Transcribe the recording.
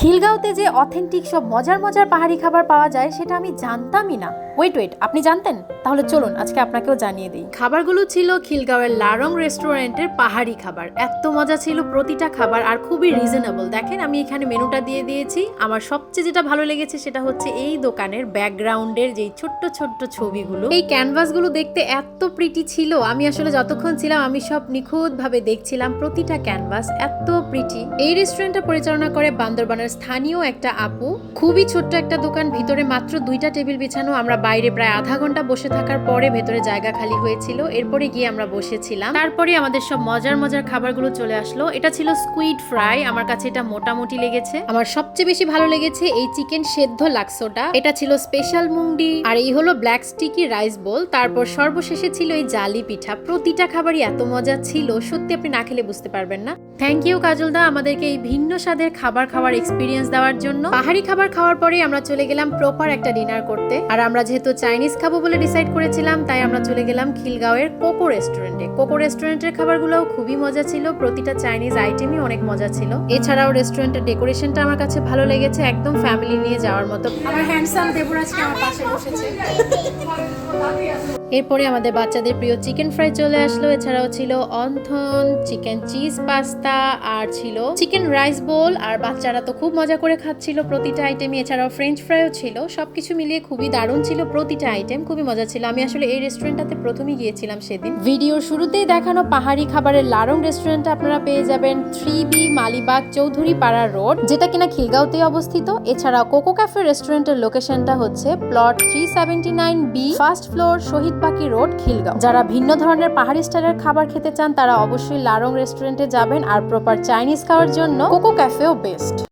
খিলগাঁওতে যে অথেন্টিক সব মজার মজার পাহাড়ি খাবার পাওয়া যায় সেটা আমি জানতামই না। ওয়েট আপনি জানতেন? তাহলে চলুন আজকে আপনাকেও জানিয়ে দিই। খাবারগুলো ছিল খিলগাঁওয়ের লারং রেস্টুরেন্টের পাহাড়ি খাবার। এত মজা ছিল প্রতিটা খাবার, আর খুবই রিজনেবল। দেখেন আমি এখানে মেনুটা দিয়ে দিয়েছি। আমার সবচেয়ে যেটা ভালো লেগেছে সেটা হচ্ছে এই দোকানের ব্যাকগ্রাউন্ডের যেই ছোট্ট ছোট্ট ছবিগুলো, এই ক্যানভাসগুলো দেখতে এত প্রিটি ছিল। আমি আসলে যতক্ষণ ছিলাম আমি সব নিখুঁত ভাবে দেখছিলাম প্রতিটা ক্যানভাস, এত প্রিটি। এই রেস্টুরেন্টটা পরিচালনা করে বান্দরবানের স্থানীয় একটা আপু। খুবই ছোট্ট একটা দোকান, ভিতরে মাত্র 2টা টেবিল বিছানো। আমরা বাইরে প্রায় আধা ঘন্টা বসে থাকার পরে ভেতরে জায়গা খালি হয়েছিল, এরপরে গিয়ে আমরা বসেছিলাম। তারপরে আমাদের সব মজার মজার খাবারগুলো চলে আসলো। এটা ছিল স্কুইড ফ্রাই, আমার কাছে এটা মোটামুটি লেগেছে। আমার সবচেয়ে বেশি ভালো লেগেছে এই চিকেন সেদ্ধ লাক্সোটা, এটা ছিল স্পেশাল মুংডি। আর এই হলো ব্ল্যাক স্টিকি রাইস বোল। তারপর সর্বশেষে ছিল এই জালি পিঠা। প্রতিটা খাবারই এত মজা ছিল, সত্যি আপনি না খেলে বুঝতে পারবেন না। থ্যাংক ইউ কাজল দা আমাদেরকে এই ভিন্ন স্বাদের খাবার খাওয়ার এক্সপিরিয়েন্স দেওয়ার জন্য। পাহাড়ি খাবার খাওয়ার পরে আমরা চলে গেলাম প্রপার একটা ডিনার করতে। আর আমরা যেহেতু চাইনিজ খাবো বলে ডিসাইড করেছিলাম, তাই আমরা চলে গেলাম খিলগাঁওয়ের কোকো রেস্টুরেন্টে। কোকো রেস্টুরেন্টের খাবারগুলোও খুবই মজা ছিল, প্রতিটা চাইনিজ আইটেমই অনেক মজা ছিল। এছাড়াও রেস্টুরেন্টের ডেকোরেশনটা আমার কাছে ভালো লেগেছে, একদম ফ্যামিলি নিয়ে যাওয়ার মতো। আমার হ্যান্ডসাম দেবরাজকে আমার পাশে বসেছে। এরপরে আমাদের বাচ্চাদের প্রিয় চিকেন ফ্রাই চলে আসলো। এছাড়াও ছিল অন্থন, চিকেন চিজ পাস্তা, আর ছিল চিকেন রাইস বোল। আর বাচ্চারা তো খুব মজা করে খাচ্ছিল প্রতিটা আইটেমই। এছাড়াও ফ্রেঞ্চ ফ্রাইও ছিল। সবকিছু মিলিয়ে খুবই দারুণ ছিল প্রতিটা আইটেম, খুবই মজা ছিল। আমি আসলে এই রেস্টুরেন্টটাতে প্রথমেই গিয়েছিলাম সেদিন। ভিডিওর শুরুতেই দেখানো পাহাড়ি খাবারের লারং রেস্টুরেন্টটা আপনারা পেয়ে যাবেন 3B মালিবাগ চৌধুরী পাড়া রোড, যেটা কিনা খিলগাঁওতে অবস্থিত। এছাড়াও কোকো ক্যাফে রেস্টুরেন্টের লোকেশনটা হচ্ছে প্লট 379B, ফার্স্ট ফ্লোর, শহীদ বাকি রোড, খিলগাঁও। যারা ভিন্ন ধরনের পাহাড়ি স্টাইলের খাবার খেতে চান তারা অবশ্যই লারং রেস্টুরেন্টে যাবেন। আর প্রপার চাইনিজ খাওয়ার জন্য কোকো ক্যাফেও বেস্ট।